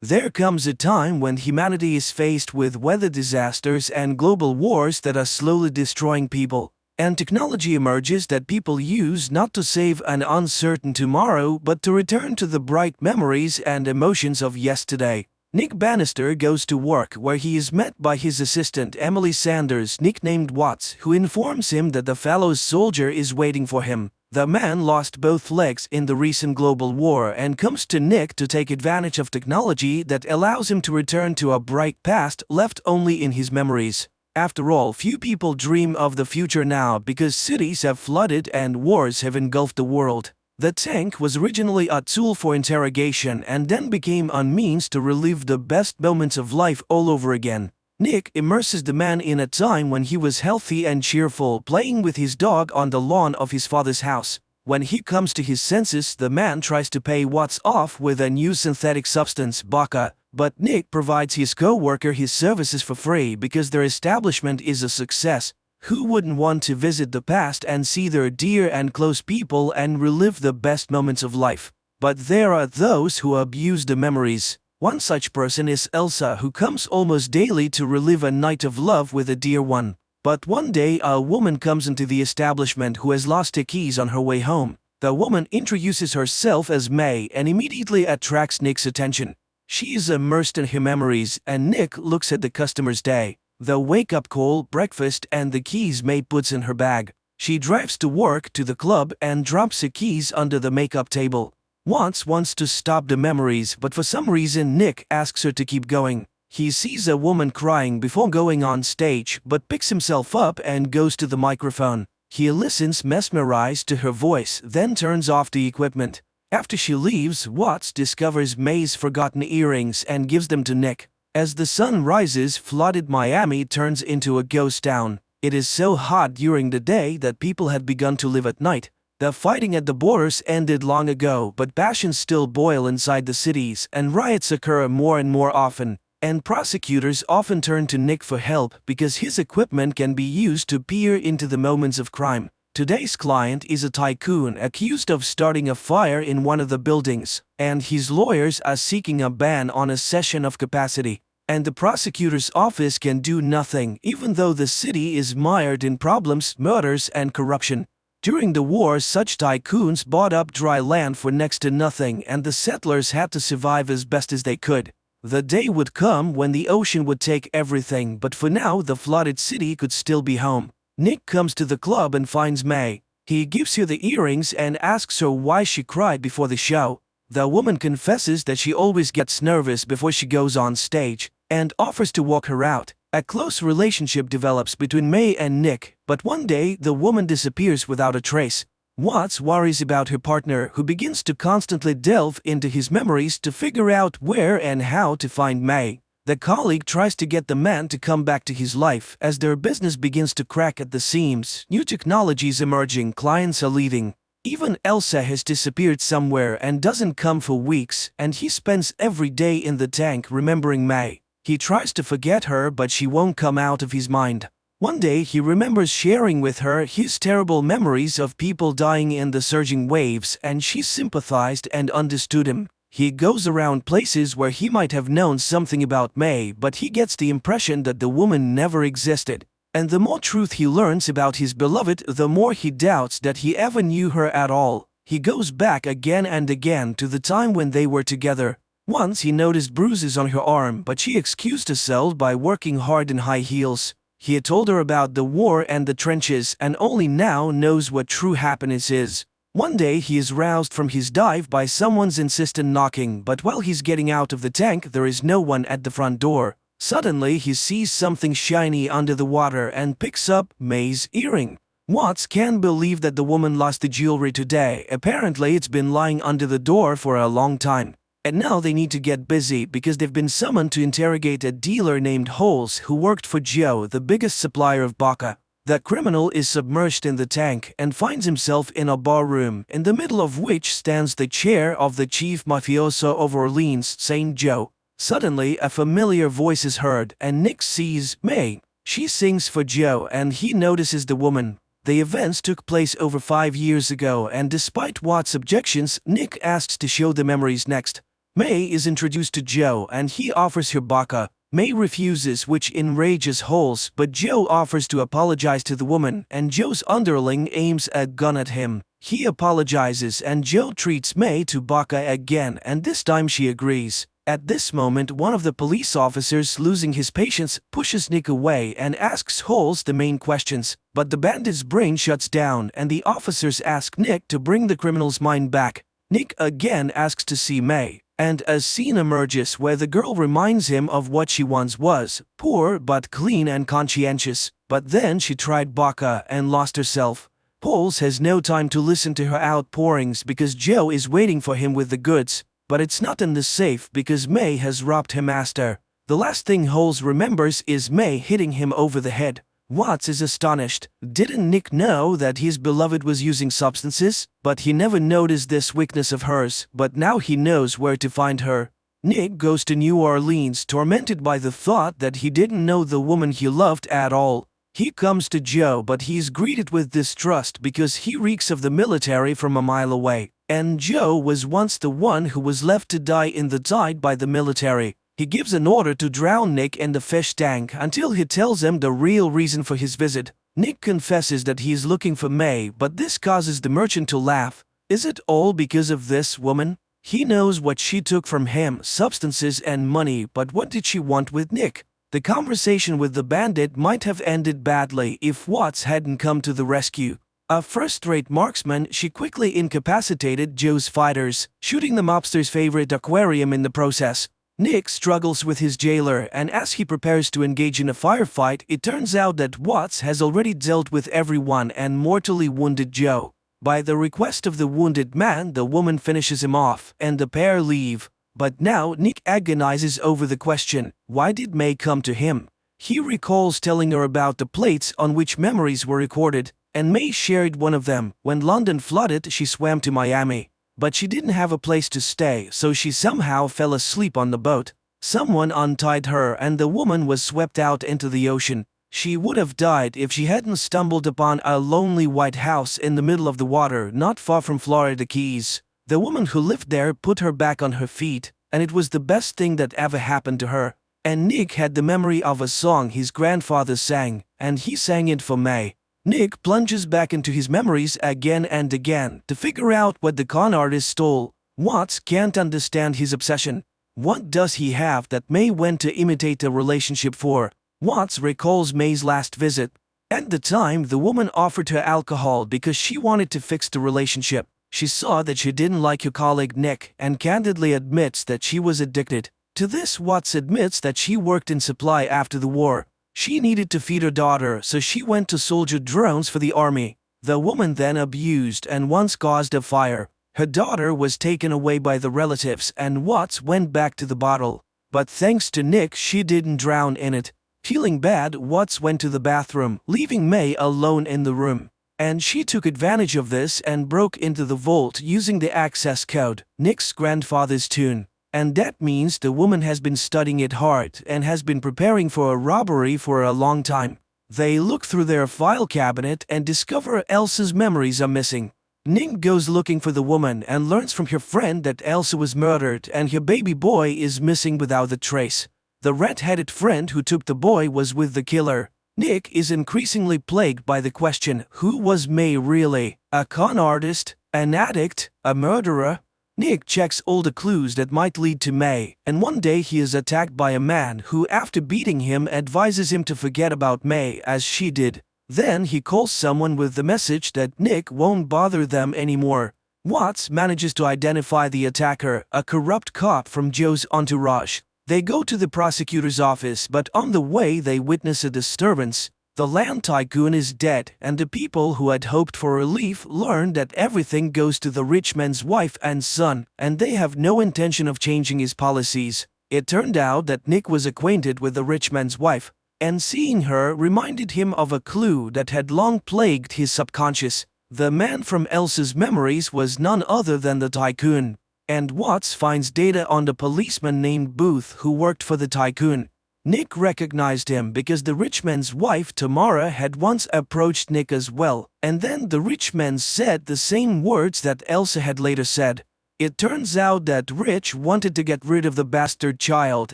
There comes a time when humanity is faced with weather disasters and global wars that are slowly destroying people. And technology emerges that people use not to save an uncertain tomorrow but to return to the bright memories and emotions of yesterday. Nick Bannister goes to work where he is met by his assistant Emily Sanders, nicknamed Watts, who informs him that the fellow soldier is waiting for him. The man lost both legs in the recent global war and comes to Nick to take advantage of technology that allows him to return to a bright past left only in his memories. After all, few people dream of the future now because cities have flooded and wars have engulfed the world. The tank was originally a tool for interrogation and then became a means to relive the best moments of life all over again. Nick immerses the man in a time when he was healthy and cheerful, playing with his dog on the lawn of his father's house. When he comes to his senses, the man tries to pay Watts off with a new synthetic substance, baka, but Nick provides his co-worker his services for free because their establishment is a success. Who wouldn't want to visit the past and see their dear and close people and relive the best moments of life? But there are those who abuse the memories. One such person is Elsa, who comes almost daily to relive a night of love with a dear one. But one day a woman comes into the establishment who has lost her keys on her way home. The woman introduces herself as May and immediately attracts Nick's attention. She is immersed in her memories and Nick looks at the customer's day. The wake-up call, breakfast, and the keys May puts in her bag. She drives to work, to the club, and drops her keys under the makeup table. Watts wants to stop the memories, but for some reason Nick asks her to keep going. He sees a woman crying before going on stage, but picks himself up and goes to the microphone. He listens mesmerized to her voice, then turns off the equipment. After she leaves, Watts discovers May's forgotten earrings and gives them to Nick. As the sun rises, flooded Miami turns into a ghost town. It is so hot during the day that people had begun to live at night. The fighting at the borders ended long ago, but passions still boil inside the cities, and riots occur more and more often. And prosecutors often turn to Nick for help because his equipment can be used to peer into the moments of crime. Today's client is a tycoon accused of starting a fire in one of the buildings, and his lawyers are seeking a ban on a cession of capacity. And the prosecutor's office can do nothing, even though the city is mired in problems, murders, and corruption. During the war, such tycoons bought up dry land for next to nothing, and the settlers had to survive as best as they could. The day would come when the ocean would take everything, but for now the flooded city could still be home. Nick comes to the club and finds May. He gives her the earrings and asks her why she cried before the show. The woman confesses that she always gets nervous before she goes on stage, and offers to walk her out. A close relationship develops between May and Nick, but one day the woman disappears without a trace. Watts worries about her partner, who begins to constantly delve into his memories to figure out where and how to find May. The colleague tries to get the man to come back to his life as their business begins to crack at the seams. New technologies emerging, clients are leaving. Even Elsa has disappeared somewhere and doesn't come for weeks, and he spends every day in the tank remembering May. He tries to forget her, but she won't come out of his mind. One day he remembers sharing with her his terrible memories of people dying in the surging waves, and she sympathized and understood him. He goes around places where he might have known something about May, but he gets the impression that the woman never existed. And the more truth he learns about his beloved, the more he doubts that he ever knew her at all. He goes back again and again to the time when they were together. Once he noticed bruises on her arm, but she excused herself by working hard in high heels. He had told her about the war and the trenches and only now knows what true happiness is. One day he is roused from his dive by someone's insistent knocking, but while he's getting out of the tank there is no one at the front door. Suddenly he sees something shiny under the water and picks up May's earring. Watts can't believe that the woman lost the jewelry today. Apparently it's been lying under the door for a long time. And now they need to get busy because they've been summoned to interrogate a dealer named Holes who worked for Joe, the biggest supplier of baka. The criminal is submerged in the tank and finds himself in a bar room, in the middle of which stands the chair of the chief mafioso of Orleans, St. Joe. Suddenly, a familiar voice is heard, and Nick sees May. She sings for Joe, and he notices the woman. The events took place over 5 years ago, and despite Watts' objections, Nick asks to show the memories next. May is introduced to Joe and he offers her vodka. May refuses, which enrages Holes, but Joe offers to apologize to the woman and Joe's underling aims a gun at him. He apologizes and Joe treats May to vodka again and this time she agrees. At this moment, one of the police officers, losing his patience, pushes Nick away and asks Holes the main questions, but the bandit's brain shuts down and the officers ask Nick to bring the criminal's mind back. Nick again asks to see May, and a scene emerges where the girl reminds him of what she once was, poor but clean and conscientious, but then she tried vodka and lost herself. Holes has no time to listen to her outpourings because Joe is waiting for him with the goods. But it's not in the safe because May has robbed her master. The last thing Holes remembers is May hitting him over the head. Watts is astonished. Didn't Nick know that his beloved was using substances? But he never noticed this weakness of hers, but now he knows where to find her. Nick goes to New Orleans tormented by the thought that he didn't know the woman he loved at all. He comes to Joe but he's greeted with distrust because he reeks of the military from a mile away. And Joe was once the one who was left to die in the tide by the military. He gives an order to drown Nick in the fish tank until he tells him the real reason for his visit. Nick confesses that he is looking for May, but this causes the merchant to laugh. Is it all because of this woman? He knows what she took from him, substances and money, but what did she want with Nick? The conversation with the bandit might have ended badly if Watts hadn't come to the rescue. A first-rate marksman, she quickly incapacitated Joe's fighters, shooting the mobster's favorite aquarium in the process. Nick struggles with his jailer, and as he prepares to engage in a firefight, it turns out that Watts has already dealt with everyone and mortally wounded Joe. By the request of the wounded man, the woman finishes him off, and the pair leave. But now Nick agonizes over the question, why did May come to him? He recalls telling her about the plates on which memories were recorded, and May shared one of them. When London flooded, she swam to Miami. But she didn't have a place to stay, so she somehow fell asleep on the boat. Someone untied her and the woman was swept out into the ocean. She would have died if she hadn't stumbled upon a lonely white house in the middle of the water not far from Florida Keys. The woman who lived there put her back on her feet, and it was the best thing that ever happened to her. And Nick had the memory of a song his grandfather sang, and he sang it for May. Nick plunges back into his memories again and again to figure out what the con artist stole. Watts can't understand his obsession. What does he have that May went to imitate a relationship for? Watts recalls May's last visit. At the time, the woman offered her alcohol because she wanted to fix the relationship. She saw that she didn't like her colleague Nick and candidly admits that she was addicted. To this, Watts admits that she worked in supply after the war. She needed to feed her daughter, so she went to soldier drones for the army. The woman then abused and once caused a fire. Her daughter was taken away by the relatives and Watts went back to the bottle. But thanks to Nick, she didn't drown in it. Feeling bad, Watts went to the bathroom, leaving May alone in the room. And she took advantage of this and broke into the vault using the access code, Nick's grandfather's tune. And that means the woman has been studying it hard and has been preparing for a robbery for a long time. They look through their file cabinet and discover Elsa's memories are missing. Nick goes looking for the woman and learns from her friend that Elsa was murdered and her baby boy is missing without a trace. The red-headed friend who took the boy was with the killer. Nick is increasingly plagued by the question, who was May really? A con artist? An addict? A murderer? Nick checks all the clues that might lead to May, and one day he is attacked by a man who, after beating him, advises him to forget about May as she did. Then he calls someone with the message that Nick won't bother them anymore. Watts manages to identify the attacker, a corrupt cop from Joe's entourage. They go to the prosecutor's office, but on the way they witness a disturbance. The land tycoon is dead, and the people who had hoped for relief learn that everything goes to the rich man's wife and son, and they have no intention of changing his policies. It turned out that Nick was acquainted with the rich man's wife, and seeing her reminded him of a clue that had long plagued his subconscious. The man from Elsa's memories was none other than the tycoon. And Watts finds data on the policeman named Booth who worked for the tycoon. Nick recognized him because the rich man's wife Tamara had once approached Nick as well, and then the rich man said the same words that Elsa had later said. It turns out that Rich wanted to get rid of the bastard child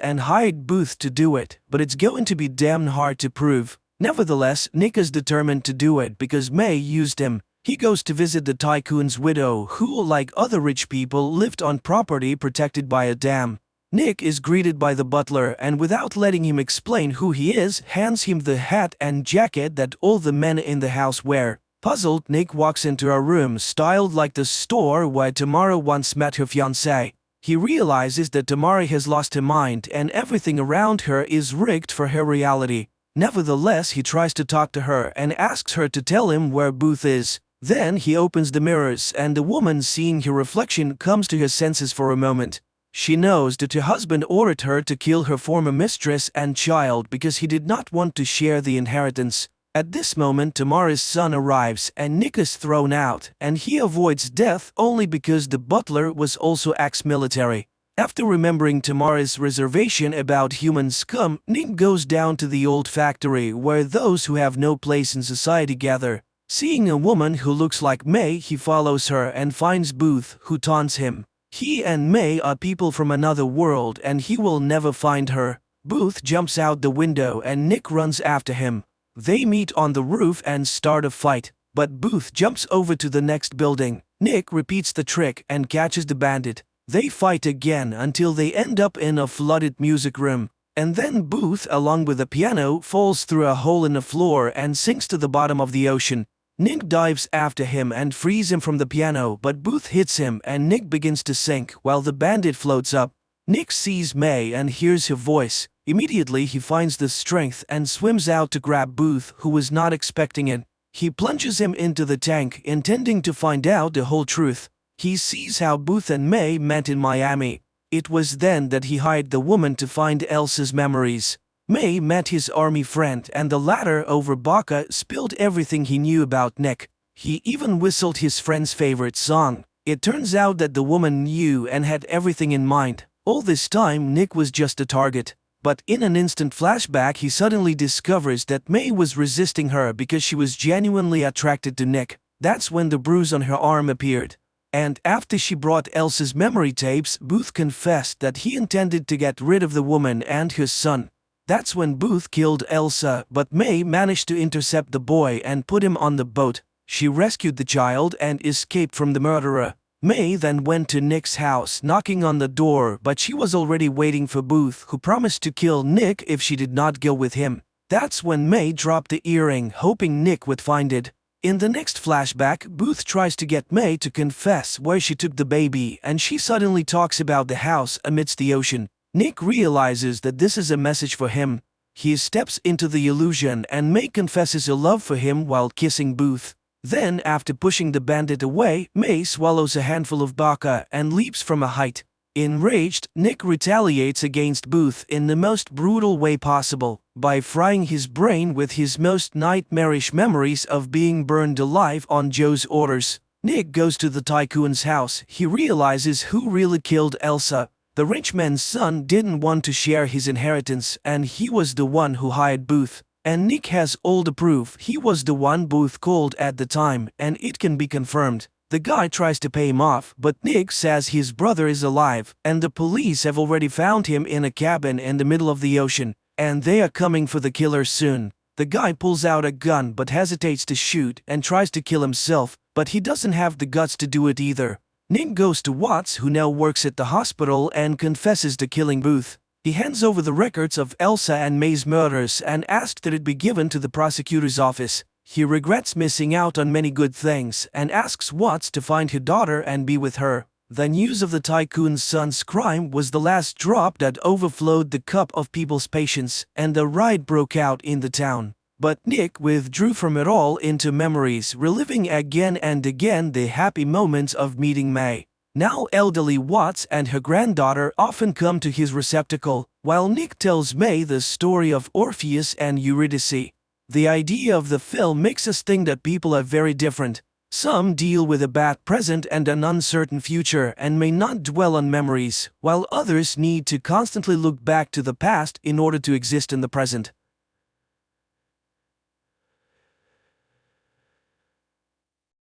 and hired Booth to do it, but it's going to be damn hard to prove. Nevertheless, Nick is determined to do it because May used him. He goes to visit the tycoon's widow who, like other rich people, lived on property protected by a dam. Nick is greeted by the butler and without letting him explain who he is, hands him the hat and jacket that all the men in the house wear. Puzzled, Nick walks into a room styled like the store where Tamara once met her fiancé. He realizes that Tamara has lost her mind and everything around her is rigged for her reality. Nevertheless, he tries to talk to her and asks her to tell him where Booth is. Then he opens the mirrors and the woman, seeing her reflection, comes to her senses for a moment. She knows that her husband ordered her to kill her former mistress and child because he did not want to share the inheritance. At this moment, Tamara's son arrives and Nick is thrown out, and he avoids death only because the butler was also ex-military. After remembering Tamara's reservation about human scum, Nick goes down to the old factory where those who have no place in society gather. Seeing a woman who looks like May, he follows her and finds Booth, who taunts him. He and May are people from another world and he will never find her. Booth jumps out the window and Nick runs after him. They meet on the roof and start a fight, but Booth jumps over to the next building. Nick repeats the trick and catches the bandit. They fight again until they end up in a flooded music room. And then Booth, along with the piano, falls through a hole in the floor and sinks to the bottom of the ocean. Nick dives after him and frees him from the piano, but Booth hits him and Nick begins to sink while the bandit floats up. Nick sees May and hears her voice. Immediately he finds the strength and swims out to grab Booth, who was not expecting it. He plunges him into the tank, intending to find out the whole truth. He sees how Booth and May met in Miami. It was then that he hired the woman to find Elsa's memories. May met his army friend and the latter, over vodka, spilled everything he knew about Nick. He even whistled his friend's favorite song. It turns out that the woman knew and had everything in mind. All this time, Nick was just a target. But in an instant flashback, he suddenly discovers that May was resisting her because she was genuinely attracted to Nick. That's when the bruise on her arm appeared. And after she brought Elsa's memory tapes, Booth confessed that he intended to get rid of the woman and her son. That's when Booth killed Elsa, but May managed to intercept the boy and put him on the boat. She rescued the child and escaped from the murderer. May then went to Nick's house, knocking on the door, but she was already waiting for Booth, who promised to kill Nick if she did not go with him. That's when May dropped the earring, hoping Nick would find it. In the next flashback, Booth tries to get May to confess where she took the baby, and she suddenly talks about the house amidst the ocean. Nick realizes that this is a message for him. He steps into the illusion and May confesses her love for him while kissing Booth. Then, after pushing the bandit away, May swallows a handful of vodka and leaps from a height. Enraged, Nick retaliates against Booth in the most brutal way possible, by frying his brain with his most nightmarish memories of being burned alive on Joe's orders. Nick goes to the tycoon's house. He realizes who really killed Elsa. The rich man's son didn't want to share his inheritance, and he was the one who hired Booth. And Nick has all the proof. He was the one Booth called at the time, and it can be confirmed. The guy tries to pay him off, but Nick says his brother is alive, and the police have already found him in a cabin in the middle of the ocean, and they are coming for the killer soon. The guy pulls out a gun but hesitates to shoot and tries to kill himself, but he doesn't have the guts to do it either. Nick goes to Watts, who now works at the hospital, and confesses to killing Booth. He hands over the records of Elsa and May's murders and asks that it be given to the prosecutor's office. He regrets missing out on many good things and asks Watts to find her daughter and be with her. The news of the tycoon's son's crime was the last drop that overflowed the cup of people's patience, and a riot broke out in the town. But Nick withdrew from it all into memories, reliving again and again the happy moments of meeting May. Now elderly Watts and her granddaughter often come to his receptacle, while Nick tells May the story of Orpheus and Eurydice. The idea of the film makes us think that people are very different. Some deal with a bad present and an uncertain future and may not dwell on memories, while others need to constantly look back to the past in order to exist in the present.